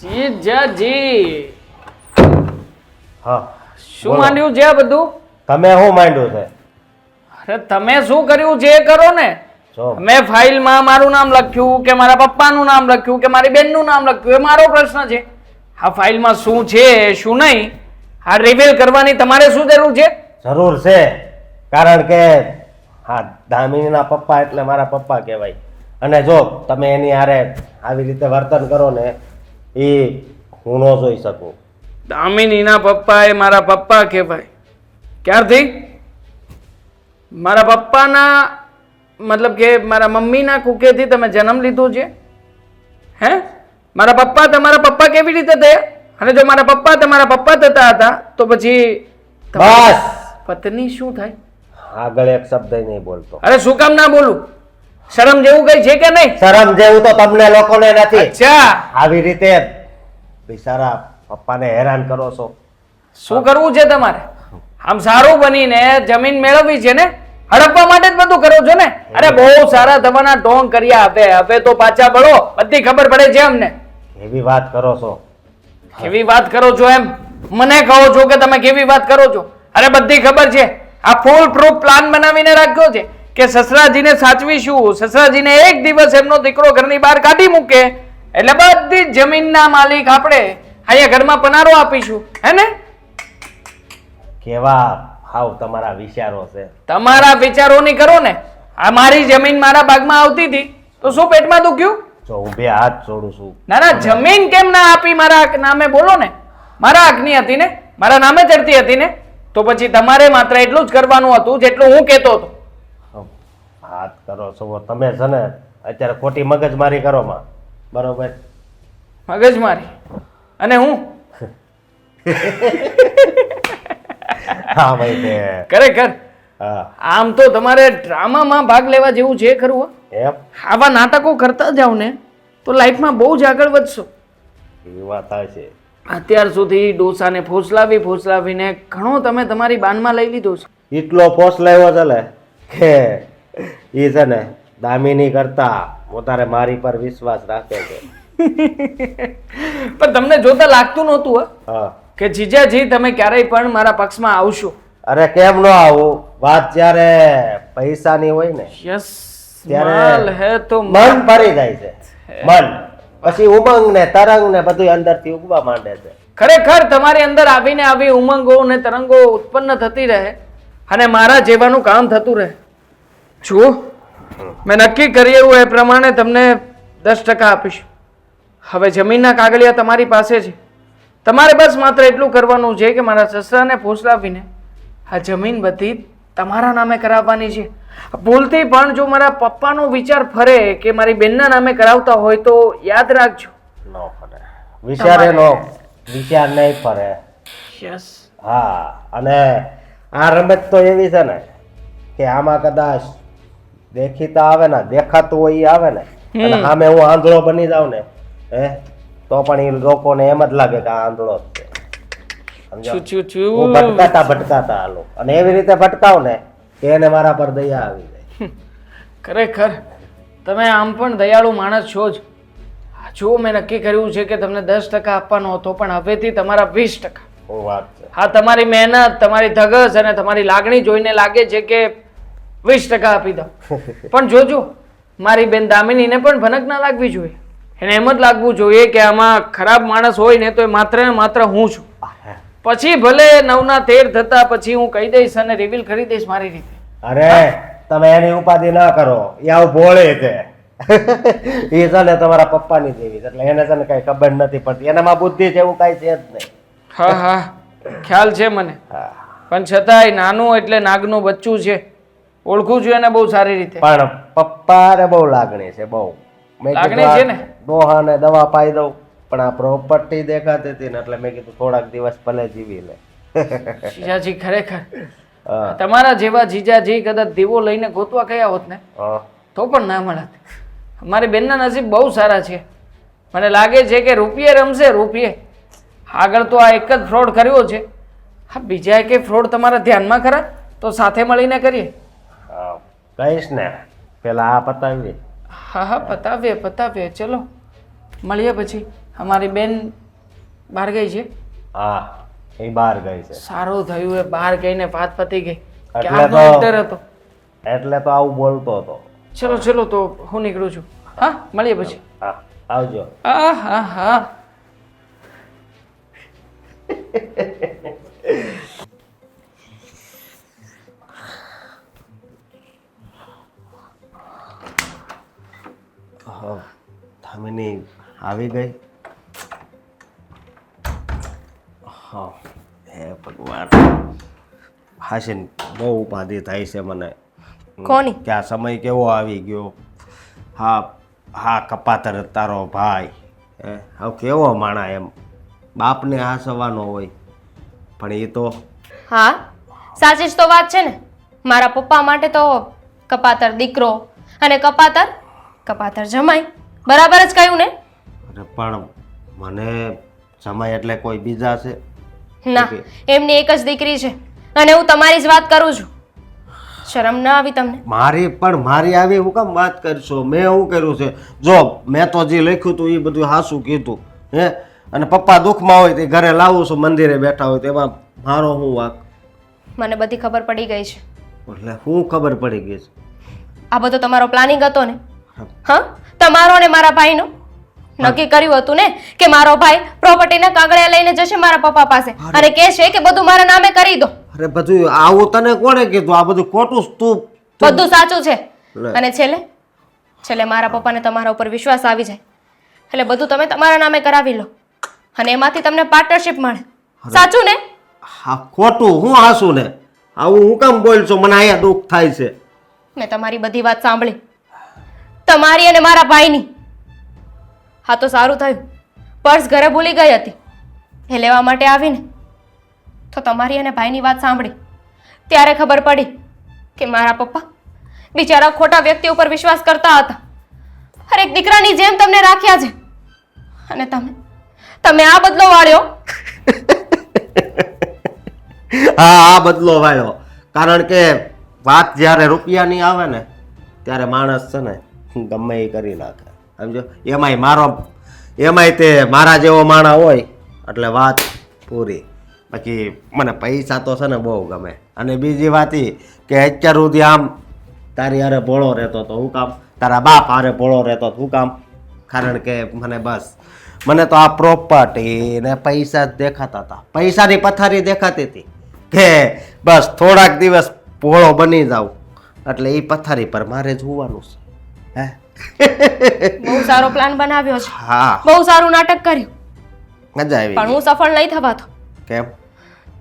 જીજાજી હા શું માંડ્યું છે આ બધું? તમે શું માંડ્યું છે? અરે તમે શું કર્યું છે એ કરો ને. જો મેં ફાઇલમાં મારું નામ લખ્યું કે મારા પપ્પાનું નામ લખ્યું કે મારી બેનનું નામ લખ્યું એ મારો પ્રશ્ન છે. આ ફાઇલમાં શું છે શું નહીં આ રિવીલ કરવાની તમારે શું જરૂર છે? જરૂર છે, કારણ કે હા દામિનીના પપ્પા એટલે મારા પપ્પા કહેવાય. અને જો તમે એની હારે આવી રીતે વર્તન કરો ને એ હું ન જોઈ શકું. દામિનીના પપ્પા એ મારા પપ્પા કહેવાય. ક્યારથી? મારા પપ્પાના મતલબ કે મારા મમ્મીના કુકેથી તમે જન્મ લીધો છે? હે? મારા પપ્પા તમારા પપ્પા કેવી રીતે થયા? અને જો મારા પપ્પા તમારા પપ્પા થતા હતા તો પછી બસ પત્ની શું થાય? આગળ એક શબ્દ નહીં બોલતો. અરે શું કામ ના બોલું? શરમ જેવું કઈ છે કે નહીં? શરમ જેવું તો તમને લોકોને નથી. અચ્છા, આવી રીતે બિચારા પપ્પાને હેરાન કરો છો. શું કરવું છે તમારે? આમ સારું બનીને જમીન મેળવવી છે ને, હડપવા માટે જ બધું કરો છો ને. અરે બહુ સારા થવાના ઢોંગ કર્યા, હવે તો પાછા બળો, બધી ખબર પડે છે અમને. એવી વાત કરો છો. કેવી વાત કરો છો એમ મને કહો છો કે તમે કેવી વાત કરો છો? અરે બધી ખબર છે. આ ફૂલ પ્રૂફ પ્લાન બનાવીને રાખ્યો છે કે સસરાજીને સાચવીશું, સસરાજીને એક દિવસ એમનો દીકરો ઘરની બહાર કાઢી મૂકે એટલે બધી જ જમીનના માલિક આપણે અહીંયા ઘરમાં પનારો આપીશું, હે ને? કેવા હાવ તમારા વિચારો છે. તમારા વિચારોની કરો ને. આ મારી જમીન મારા ભાગમાં આવતી હતી તો શું પેટમાં દુખ્યું? જો હું બે હાથ જોડું છું. ના ના, જમીન કેમ ના આપી મારા નામે? બોલો ને. મારા હકની હતી ને, મારા નામે ચડતી હતી ને, તો પછી તમારે માત્ર એટલું જ કરવાનું હતું જેટલું હું કહેતો હતો. વાત કરો છો તમે છે ને અત્યારે ખોટી મગજમારી કરો માં, બરોબર? મગજમારી અને હું હા ભાઈ તે ખરેખર હા આમ તો તમારે ડ્રામામાં ભાગ લેવા જેવું છે ખરું હો? એમ આવા નાટકો કરતા જાવ ને તો લાઈફમાં બહુ જ આગળ વધશો. એ વાત છે. અત્યાર સુધી ડોસાને ફોસલાવીને ઘણો તમે તમારી બાનમાં લઈ લીધો છે. એટલો પોસ્ટ લાવ્યો છે ને કે એ છે ને દામિની કરતા વધારે મારી પર વિશ્વાસ રાખે છે. પણ તમને જોતા લાગતું નહોતું હા કે જીજાજી તમે ક્યારેય પણ મારા પક્ષમાં આવશો. અરે કેમ નો આવું? વાત જ્યારે પૈસાની હોય ને યસ, ત્યારે માલ હે તો મન ભરી જાય છે. મન પછી ઉમંગ ને તરંગ ને બધું અંદરથી ઉગવા માંડે છે. ખરેખર તમારી અંદર આવીને આવી ઉમંગો અને તરંગો ઉત્પન્ન થતી રહે અને મારા જેવાનું કામ થતું રહે. જુઓ, મેં નક્કી કર્યું એ પ્રમાણે તમને 10% આપીશ. હવે જમીનના કાગળિયા તમારી પાસે છે. તમારે બસ માત્ર એટલું કરવાનું છે કે મારા સસરાને ફોસલાવીને આ જમીન બધી તમારા નામે કરાવવાની છે. ભૂલથી પણ જો મારા પપ્પાનો વિચાર ફરે કે મારી બેનના નામે કરાવતા હોય તો યાદ રાખજો. નો ફરે વિચારે નો વિચાર નહીં ફરે. યસ. હા, અને આ રમત તો એવી છે ને કે આમાં કદાચ દેખીતા આવે ને દેખાતું હોય એ આવે ને અને સામે હું આંધળો બની જાઉં ને તો પણ એ લોકોને એમ જ લાગે કે આ આંધળો જ છે. સમજો? હું ભટકાતા હાલો અને એવી રીતે ભટકાવ ને કે એને મારા પર દયા આવી જાય. ખરેખર તમે આમ પણ દયાળુ માણસ છો જ. જો મેં નક્કી કર્યું છે કે તમને 10% આપવાનો હતો પણ હવેથી તમારા 20%. શું વાત છે? હા, તમારી મહેનત, તમારી ધગસ અને તમારી લાગણી જોઈને લાગે છે કે 20% આપી દો. પણ જોજો, મારી બેન દામિનીને પણ ભનક ના લાગવી જોઈએ. એને એમ જ લાગવું જોઈએ કે આમાં ખરાબ માણસ હોય ને તો એ માત્ર ને માત્ર હું છું. પછી ભલે 9ના 13 થતા પછી હું કહી દઈશ અને રિવીલ કરી દઈશ મારી રીતે. અરે તમે એની ઉપાધિ ના કરો. એ આવું ભોળે છે. એ છે ને તમારા પપ્પાની જેવી એટલે એને છે ને કઈ ખબર નથી પડતી. એનામાં બુદ્ધિ છે એવું કઈ છે જ નહીં. હા હા, ખ્યાલ છે મને. પણ છતાંય નાનું એટલે નાગનું બચ્ચું છે. ઓળખું છું એને બહુ સારી રીતે. પણ પપ્પાને બહુ લાગણી છે. બહુ લાગણી છે ને. દોહાને દવા પાઈ દઉં પણ આ પ્રોપર્ટી દેખાતી હતી ને એટલે મેં કીધું થોડાક દિવસ ભલે જીવી લે. જીજાજી ખરેખર તમારા જેવા જીજાજી કદાચ દીવો લઈને ગોતવા ગયા હોત ને તો પણ ના મળત. મારી બેનના નસીબ બહુ સારા છે. મને લાગે છે કે રૂપિયે રમશે રૂપિયે. આગળ તો આ એક જ ફ્રોડ કર્યો છે. હા, બીજા કે ફ્રોડ તમારા ધ્યાનમાં ખરા તો સાથે મળીને કરીએ. કહીશ ને પેલા આ પતાવી. હા હા, પતાવીએ ચલો મળીએ પછી. અમારી બેન બહાર ગઈ છે. હા એ બહાર ગઈ છે સારું થયું એ બહાર ગઈને વાત પતી ગઈ. એટલે ક્યારનો તો- ડર હતો. એટલે તો આવું બોલતો હતો. ચલો ચલો તો હું નીકળું છું. હા મળીએ પછી. હા આવજો. હા હા હા. ધામિની આવી ગઈ. હા હે ભગવાન, હાશીન બહુ ઉપાધિ થાય છે મને. કોની? કે આ સમય કેવો આવી ગયો. હા હા કપાતર તારો ભાઈ હવે કેવો માણા એમ બાપને હાસવાનો હોય, પણ એ તો હા સાચી જ તો વાત છે ને. મારા પપ્પા માટે તો કપાતર દીકરો અને કપાતર જમાઈ. બરાબર જ કહ્યું ને? અરે પણ મને સમય એટલે કોઈ બીજા છે? ના, એમની એક જ દીકરી છે અને હું તમારી જ વાત કરું છું. શરમ ના આવી તમને? મારી આવી હું કામ વાત કરશો? મેં શું કર્યું છે? જો મેં તો જે લખ્યું હતું એ બધું હાસું કીધું હે. અને પપ્પા દુઃખમાં હોય તે ઘરે લાવું છું, મંદિરે બેઠા હોય તેમાં મારો શું વાંક? મને બધી ખબર પડી ગઈ છે. એટલે શું ખબર પડી ગઈ છે? આ બધો તમારો પ્લાનિંગ હતો ને? હા, તમારો અને મારા ભાઈનો નક્કી કર્યું હતું ને કે મારો ભાઈ પ્રોપર્ટીના કાગળિયા લઈને જશે મારા પપ્પા પાસે અને કહેશે કે બધું મારા નામે કરી દો. અરે બધું આવું તને કોણે કીધું? આ બધું ખોટું તું બધું સાચું છે. લે. અને છેલ્લે મારા પપ્પાને તમારા ઉપર વિશ્વાસ આવી જાય એટલે બધું તમે તમારા નામે કરાવી લો અને એમાંથી તમને પાર્ટનરશિપ મળે. સાચું ને? હા ખોટું હું હાસું ને? આવું હું કામ બોલશો? મને અહીંયા દુઃખ થાય છે. મેં તમારી બધી વાત સાંભળી, તમારી અને મારા ભાઈની. હા તો સારું થયું પર્સ ઘરે ભૂલી ગઈ હતી એ લેવા માટે આવીને તો તમારી અને ભાઈની વાત સાંભળી ત્યારે ખબર પડી કે મારા પપ્પા બિચારા ખોટા વ્યક્તિ ઉપર વિશ્વાસ કરતા હતા. અરે એક દીકરાની જેમ તમને રાખ્યા છે અને તમે આ બદલો વાળ્યો. હા આ બદલો વાળ્યો. કારણ કે વાત જ્યારે રૂપિયાની આવે ને ત્યારે માણસ છે ને ગમે એ કરી નાખે, સમજો. એમાંય તે મારા જેવો માણા હોય એટલે વાત પૂરી. બાકી મને પૈસા તો છે ને બહુ ગમે. અને બીજી વાત એ કે અત્યાર સુધી આમ તારી હારે ભોળો રહેતો હતો હું કામ? તારા બાપ હારે ભોળો રહેતો હું કામ? કારણ કે મને તો આ પ્રોપર્ટી ને પૈસા જ દેખાતા હતા. પૈસાની પથારી દેખાતી હતી કે બસ થોડાક દિવસ ભોળો બની જાવ એટલે એ પથારી પર મારે જોવાનું છે. હે બહુ સારો પ્લાન બનાવ્યો છે. હા બહુ સારું નાટક કર્યું મજા આવી પણ ગઈ. હું સફળ નહીં થવાતો. કેમ?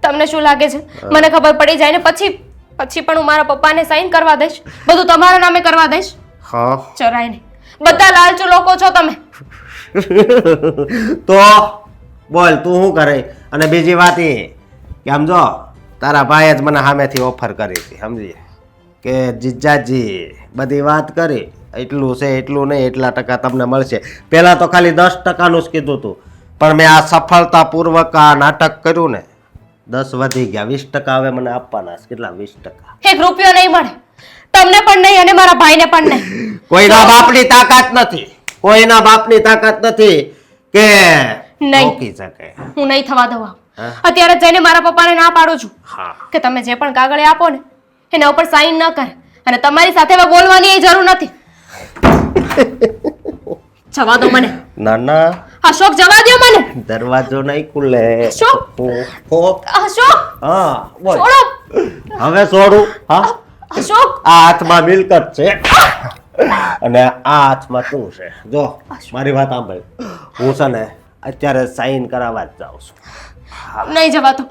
તમને શું લાગે છે મને ખબર પડી જાય ને પછી પણ હું મારા પપ્પાને સાઈન કરવા દઈશ, બધું તમારા નામે કરવા દઈશ? હા જરાય નહીં. બધા લાલચુ લોકો છો તમે. તો બોલ તું શું કરે? અને બીજી વાત એ કે આમ જો તારા ભાઈએ જ મને સામેથી ઓફર કરી હતી, સમજી કે જીજાજી બધી વાત કરી, એટલું છે એટલું નહીં, એટલા ટકા તમને મળશે. પહેલાં તો ખાલી 10%નું જ કીધું હતું, પણ મેં આ સફળતાપૂર્વક આ નાટક કર્યું ને 10 વધી ગયા, 20% હવે મને આપવાના છે. કેટલા? 20%. એક રૂપિયો નહીં મળે તમને પણ નહીં અને મારા ભાઈને પણ નહીં. કોઈના બાપની તાકાત નથી, કોઈના બાપની તાકાત નથી કે નહીં. રોકી શકે. હું નહીં થવા દઉં. હા? અત્યારે જઈને મારા પપ્પાને ના પાડું છું હા કે તમે જે પણ કાગળિયા આપો ને એના ઉપર સાઈન ન કરે અને તમારી સાથે હવે બોલવાની એ જરૂર નથી. જવા દો મને. ના ના અશોક જવા દો મને. દરવાજો નહીં ખુલે. અશોક! અશોક હા બોલ. છોડો. હવે છોડું? હા અશોક આ હાથમાં મિલકત છે અને આ હાથમાં તું છે. જો મારી વાત સાંભળ, હું છે ને અત્યારે સાઈન કરાવવા જ જાઉં છું. નહીં જવા દો.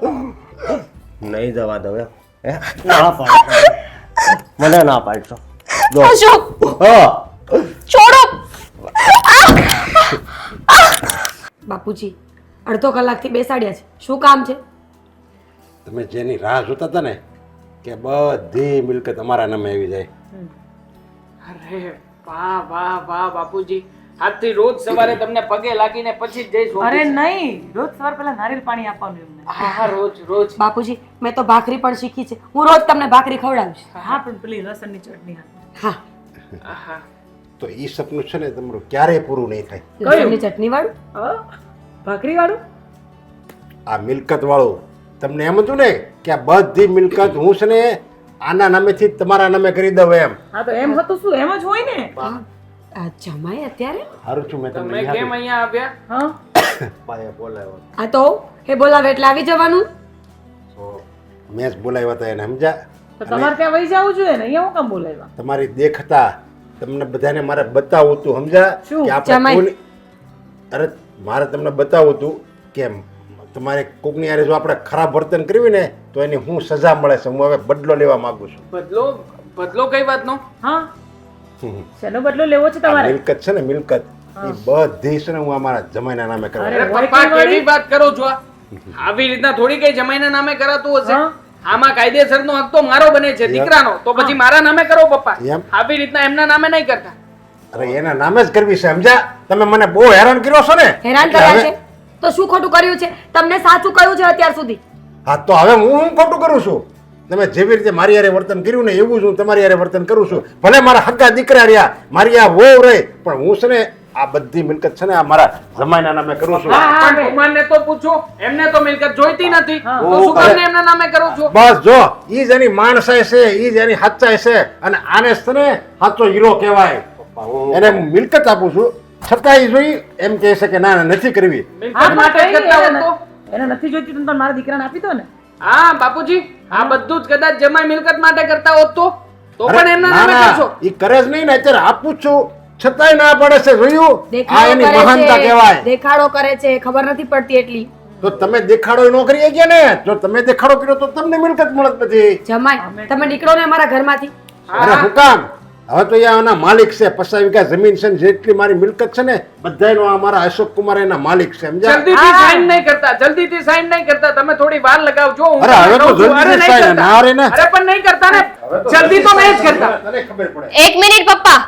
નહીં જવા દઉં એમ? હે? ના પાડશો? મને ના પાડશો? જો અશોક હા છોડો. બાપુજી અડધો કલાકથી બેસાડ્યા છે, શું કામ છે? તમે જેની રાહ જોતા હતા ને કે બધી મિલકત અમારા નામે આવી જાય. અરે વાહ વાહ વાહ બાપુજી, આજથી રોજ સવારે તમને પગે લાગીને પછી જ જઈશ. અરે નહીં, રોજ સવાર પહેલા નારિયેળ પાણી આપવાનું એમને. હા હા રોજ. બાપુજી મેં તો ભાખરી પણ શીખી છે, હું રોજ તમને ભાખરી ખવડાવીશ. હા પણ પેલી લસણની ચટણી. હા આહા. તો એ સપનું છે ને તમારું ક્યારેય પૂરું નહીં થાય. લસણની ચટણી વાળું ભાખરી વાળું આ મિલકત વાળું તમને એમ હતું ને કે આ બધી મિલકત હું છે ને આના નામેથી જ તમારા નામે કરી દઉં એમ. હા તો એમ હતું શું એમ જ હોય ને આ જમાઈ અત્યારે સારું છું મેં તમે તમને કેમ અહીંયા આવ્યા હા પાયે બોલાવ્યો આ તો એ બોલાવે એટલે આવી જવાનું તો મેં જ બોલાવ્યા હતા એને સમજ્યા. તો તમારે ત્યાં વહી જવું જોઈએ ને અહીંયા હું કામ બોલાવ્યા તમારી દેખતા તમને બધાને મારે બતાવવું હતું સમજ્યા શું? કે આપણે જમાઈ. કોની અરે મારે તમને બતાવવું હતું કે તમારે કોકની યારે જો આપણે ખરાબ વર્તન કર્યું ને તો એની હું સજા મળે છે. હું હવે બદલો લેવા માંગુ છું. બદલો કઈ વાતનો હા હમ. શેનો બદલો લેવો છે આ તમારે મિલકત છે ને મિલકત એ બધી છે ને હું અમારા જમાઈના નામે કરવા અરે પપ્પા કેવી વાત કરો છો આ? આવી રીતના થોડી કઈ જમાઈના નામે કરાતું હશે આમાં કાયદેસરનો હક તો મારો બને છે દીકરાનો તો પછી મારા નામે કરો પપ્પા એમ? આવી રીતના એમના નામે નહીં કરતા અરે એના નામે જ કરવી છે સમજ્યા. તમે મને બહુ હેરાન કર્યો છો ને હેરાન એટલે કર્યા હવે- છે તો શું ખોટું કર્યું છે તમને સાચું કહ્યું છે અત્યાર સુધી હા તો હવે હું ખોટું કરું છું. તમે જેવી રીતે મારી યારે વર્તન કર્યું ને એવું જ હું તમારી યારે વર્તન કરું છું. ભલે મારા હગ્ગા દીકરા રહ્યા મારી આ વહુ રહે પણ હું છે ને આ બધી મિલકત છે ને આ મારા જમાઈના નામે કરું છું. પણ કુમારને તો પૂછો એમને તો મિલકત જોઈતી નથી તો શું કામ એમના નામે કરો છો બસ જો ઈ જ એની માણસાઈ છે ઈ જ એની સચ્ચાઈ છે અને આને છે ને સાચો હીરો કહેવાય. એને હું મિલકત આપું છું છતાં ઈ જોઈ એમ કહે છે કે ના ના નથી કરવી. મિલકત માટે જ કરતા હોત તો એને નથી જોઈતી તો મારા દીકરાને આપી દો ને હા બાપુજી આ બધું જ કદાચ જમાઈ મિલકત માટે કરતા હોત તો પણ એમના ના, નામે ના, કરશો ઈ કરે જ નહીં ને અત્યારે આપું જ છું છતાંય ના પડે છે જોયું આ દેખાડો એની કરે મહાનતા છે કહેવાય. દેખાડો કરે છે ખબર નથી પડતી એટલી તો તમે દેખાડો ન કરી ગયા ને જો તમે દેખાડો કર્યો તો તમને મિલકત મળત બધી. જમાઈ તમે નીકળો ને અમારા ઘરમાંથી અરે હું કામ હવે તો અહીંયા આના માલિક છે 50 વીઘા જમીન છે ને જેટલી મારી મિલકત છે ને બધાયનો આ મારા અશોક કુમાર એના માલિક છે સમજ્યા. જલ્દીથી સાઈન નહીં કરતા જલ્દીથી સાઈન નહીં કરતા તમે થોડી વાર લગાવજો હું અરે હવે તો કહું છું. અરે જલ્દીથી નહીં sign, કરતા. ના રે ને. અરે પણ નહીં કરતા ને જલ્દી તો નહીં જ કરતા તને ખબર પડે એક મિનિટ પપ્પા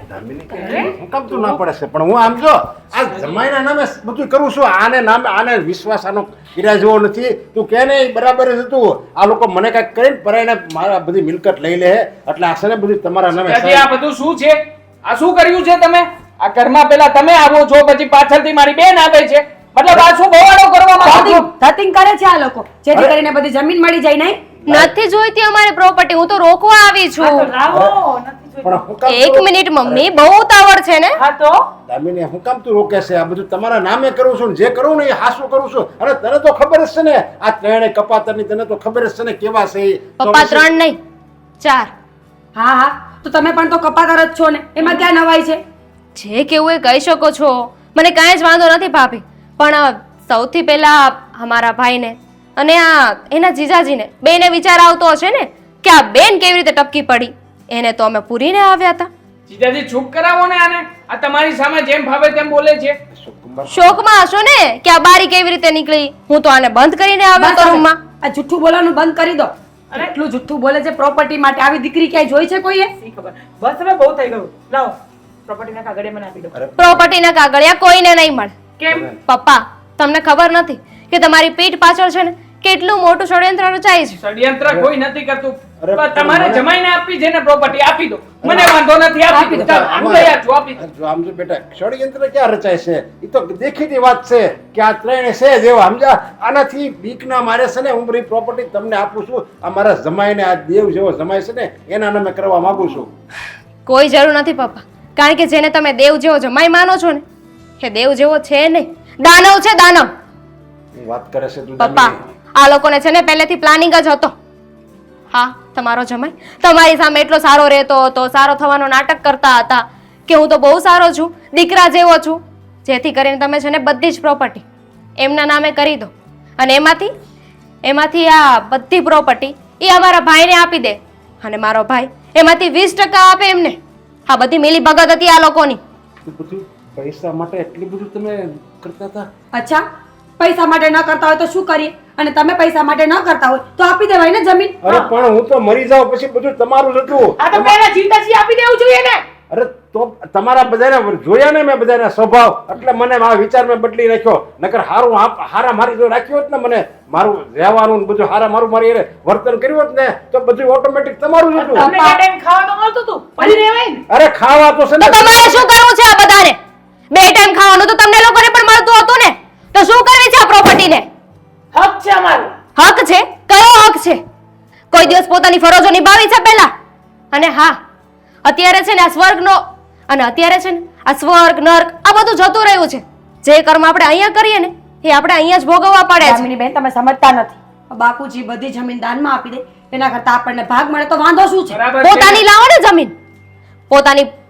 દામિની કે હું કામ તું ના પડે છે પણ હું આમ જો આ જમાઈના નામે બધું કરું છું આને નામે આને વિશ્વાસ આનો કર્યા જેવો નથી તું કે ને ઈ બરાબર જ હતું આ લોકો મને કઈક કરીને પરાઈને મારા બધી મિલકત લઈ લે એટલે આ છે ને બધું તમારા નામે હજી આ બધું શું છે આ શું કર્યું છે તમે આ ઘરમાં પેલા તમે આવો છો પછી પાછળથી મારી બેન આવે છે મતલબ આ શું ભવાડો કરવા માંગો છો ધતિંગ કરે છે આ લોકો જેથી કરીને બધી જમીન મળી જાય નહીં નથી જોઈતી અમારી પ્રોપર્ટી હું તો રોકવા આવી છું પણ હું કામ એક મિનિટ મમ્મી બહુ ઉતાવળ છે ને હા તો દામિની હું કામ તું રોકે છે આ બધું તમારા નામે કરું છું ને જે કરું ને એ હાસું કરું છું અરે તને તો ખબર જ છે ને આ ત્રણે કપાતરની તને તો ખબર જ છે ને કેવા છે ઈ. પપ્પા 3 નહીં 4 હા હા તો તમે પણ તો કપાતર જ છો ને એમાં ક્યાં નવાઈ છે જે કેવું એ કહી શકો છો મને કાંઈ જ વાંધો નથી ભાભી પણ સૌથી પહેલા અમારા ભાઈને અને આ એના જીજાજીને બેને વિચાર આવતો હશે ને કે આ બેન કેવી રીતે ટપકી પડી એને તો અમે પૂરીને આવ્યા હતા જીજાજી ચૂપ કરાવો ને આને આ તમારી સામે જેમ ભાવે તેમ બોલે છે અશોક કુમાર શોકમાં હશો ને કે આ બારી કેવી રીતે નીકળી હું તો આને બંધ કરીને આવ્યો બસ તો હવે. રૂમમાં આ જુઠ્ઠું બોલવાનું બંધ કરી દો એટલું જુઠ્ઠું બોલે છે પ્રોપર્ટી માટે આવી દીકરી ક્યાંય જોઈ છે કોઈએ બસ હવે બહુ થઈ ગયું લાવો પ્રોપર્ટીના કાગળિયા મને આપી દો પ્રોપર્ટીના કાગળિયા કોઈને નહીં મળે કેમ પપ્પા તમને ખબર નથી કે તમારી પીઠ પાછળ છે ને કેટલું મોટું ષડયંત્ર રચાય છે ષડયંત્ર કોઈ નથી કરતું અરે પણ તમારે જમાઈને આપી છે ને પ્રોપર્ટી આપી દો મને વાંધો નથી આપી દો ચાલો, હું તૈયાર છું આપી દો જો આમ જો બેટા ષડયંત્ર ક્યાં રચાય છે એ તો દેખીતી વાત છે કે આ ત્રણે છે જેવા સમજા આનાથી બીકના મારે છે ને હું બધી પ્રોપર્ટી તમને આપું છું આ મારા જમાઈને આ દેવ જેવો જમાય છે ને એના નામે કરવા માંગુ છું કોઈ જરૂર નથી પપ્પા કારણ કે જેને તમે દેવ જેવો જમાઈ માનો છો ને એ દેવ જેવો છે નહીં દાનવ છે દાનવ હું વાત કરે છે તું પપ્પા દામિની. આ લોકોને છે ને પહેલેથી પ્લાનિંગ જ હતો હા તમારો જમાઈ તમારી સામે એટલો સારો રહેતો હતો સારો થવાનો નાટક કરતા હતા કે હું તો બહુ સારો છું દીકરા જેવો છું જેથી કરીને તમે છે ને બધી જ પ્રોપર્ટી એમના નામે કરી દો અને એમાંથી આ બધી પ્રોપર્ટી એ અમારા ભાઈને આપી દે અને મારો ભાઈ એમાંથી 20% આપે એમને આ બધી મિલી ભગત હતી આ લોકોની તું બધું પૈસા માટે એટલું બધું તમે કરતા હતા અચ્છા પૈસા માટે ન કરતા હોય તો શું કરીએ અને તમે પૈસા માટે ન કરતા હોય તો આપી દેવાય ને જમીન અરે પણ હું તો મરી જાઉં પછી બધું તમારું જ હતું આ તો પહેલા જીતાજી આપી દેવું જોઈએ ને અરે તો તમારા બધાને જોયા ને મેં બધાના સ્વભાવ એટલે મને આ વિચાર મેં બદલી નાખ્યો. નકર હારા મારી જો રાખ્યો હોત ને મને મારું રહેવાનું ને બધું હારા મારી હારે વર્તન કર્યું હોત ને તો બધું ઓટોમેટિક તમારું જ હતું. તમને બે ટાઈમ ખાવા તો મળતું હતું પડી રહેવાય ને. અરે ખાવા તો છે તો ને તમારે શું કરવું છે આ બધાને? 2 ટાઈમ ખાવાનું તો તમને લોકોને પણ મળતું હતું ને, તો શું કરવી છે આ પ્રોપર્ટીને? હક છે અમારો. હક છે? કયો હક છે? કોઈ દિવસ પોતાની ફરજો નિભાવી છે પહેલા? અને હા, અત્યારે છે ને આ સ્વર્ગનો અને અત્યારે છે ને આ સ્વર્ગ નર્ક આ બધું જતું રહ્યું છે. જે કર્મ આપણે અહીંયા કરીએ ને એ આપણે અહીંયા જ ભોગવવા પડે છે. દામિની બેન તમે સમજતા નથી. બાપુજી બધી જમીન દાનમાં આપી દે એના કરતા આપણને ભાગ મળે તો વાંધો શું છે? બરાબર છે. પોતાની લાવો ને જમીન,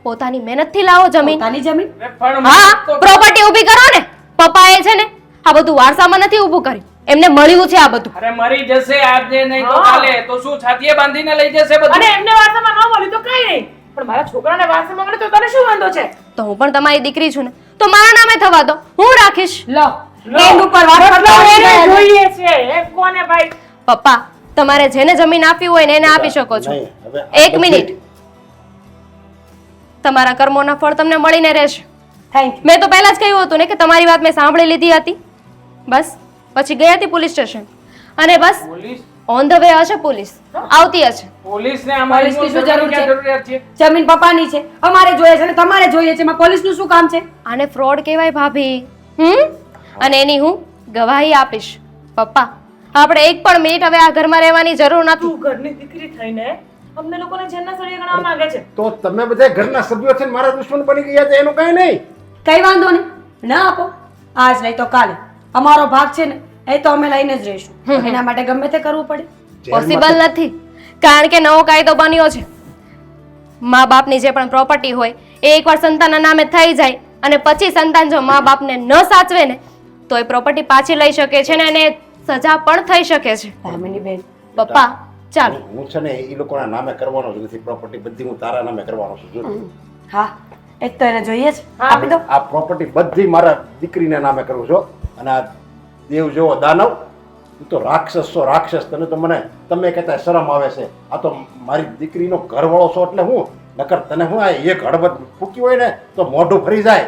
પોતાની મહેનતથી લાવો જમીન. પોતાની જમીન પણ હા, તો- પ્રોપર્ટી ઊભી કરો ને. પપ્પાએ છે ને આ બધું વારસામાં નથી ઊભું કર્યું, એમને મળ્યું છે આ બધું. અરે મરી જશે આજે નહીં તો હા. કાલે તો શું છાતીએ બાંધીને લઈ જશે બધું. અને એમને વારસામાં ન મળ્યું તો કઈ નહીં, પણ મારા છોકરાને વારસામાં મળે તો તને શું વાંધો છે? તો હું પણ તમારી દીકરી છું ને, તો મારા નામે થવા દો, હું રાખીશ. લો એન ઉપર વાત કરતા મતલબ એને હોય જોઈએ છે એ કોને ભાઈ? પપ્પા, તમારે જેને જમીન આપવી હોય ને એને આપી શકો છો. નહીં, હવે આ એક મિનિટ, તમારા કર્મોના ફળ તમને મળીને રહેશે. Thank you. મેં તો પહેલા જ કહ્યું હતું ને કે તમારી વાત મેં સાંભળી લીધી હતી. બસ પછી ગઈ હતી પોલીસ સ્ટેશન અને બસ પોલીસ ઓન ધ વે હશે, પોલીસ આવતી હશે. પોલીસને અમારી પોલીસની શું શું જરૂર છે? જરૂરિયાત છે? જમીન પપ્પાની છે, અમારે જોઈએ છે ને તમારે જોઈએ છે, એમાં પોલીસનું શું કામ છે? આને ફ્રોડ કહેવાય ભાભી. અને એની હું ગવાહી આપીશ. પપ્પા, આપણે એક પણ મિનિટ હવે આ ઘરમાં રહેવાની જરૂર નથી. તું ઘરની દીકરી થઈને અમને લોકોને જેલના સળિયા ગણવા માંગે છે. તો તમે બધા ઘરના સભ્યો છે ને મારા દુશ્મન બની ગયા છે એનું કઈ નહીં. કઈ વાંધો નહીં, ના આપો આજ નહીં તો કાલે અમારો ભાગ છે ને એ તો અમે લઈને જ રહીશું. એના માટે ગમે તે કરવું પડે. પોસિબલ નથી, કારણ કે નવો કાયદો બન્યો છે. મા બાપની જે પણ પ્રોપર્ટી હોય એ એકવાર સંતાનના નામે થઈ જાય અને પછી સંતાન જો મા બાપને ન સાચવે ને તો એ પ્રોપર્ટી પાછી લઈ શકે છે ને એને સજા પણ થઈ શકે છે. દામિની બેન પપ્પા ચાલો. હું છે ને એ લોકોના નામે કરવાનો જ નથી. પ્રોપર્ટી બધી હું તારા નામે કરવાનો છું. જો. હા એક તો એને જોઈએ છે, આપી દો. આ પ્રોપર્ટી બધી મારા દીકરીના નામે કરું છું. અને આ દેવ જેવો દાનવ તું તો રાક્ષસ છો, રાક્ષસ. તને તો મને તમે કહેતા શરમ આવે છે. આ તો મારી દીકરીનો ઘરવાળો છો એટલે હું નકર તને હું આ એક હળવદ ફૂકી હોય ને તો મોઢું ફરી જાય.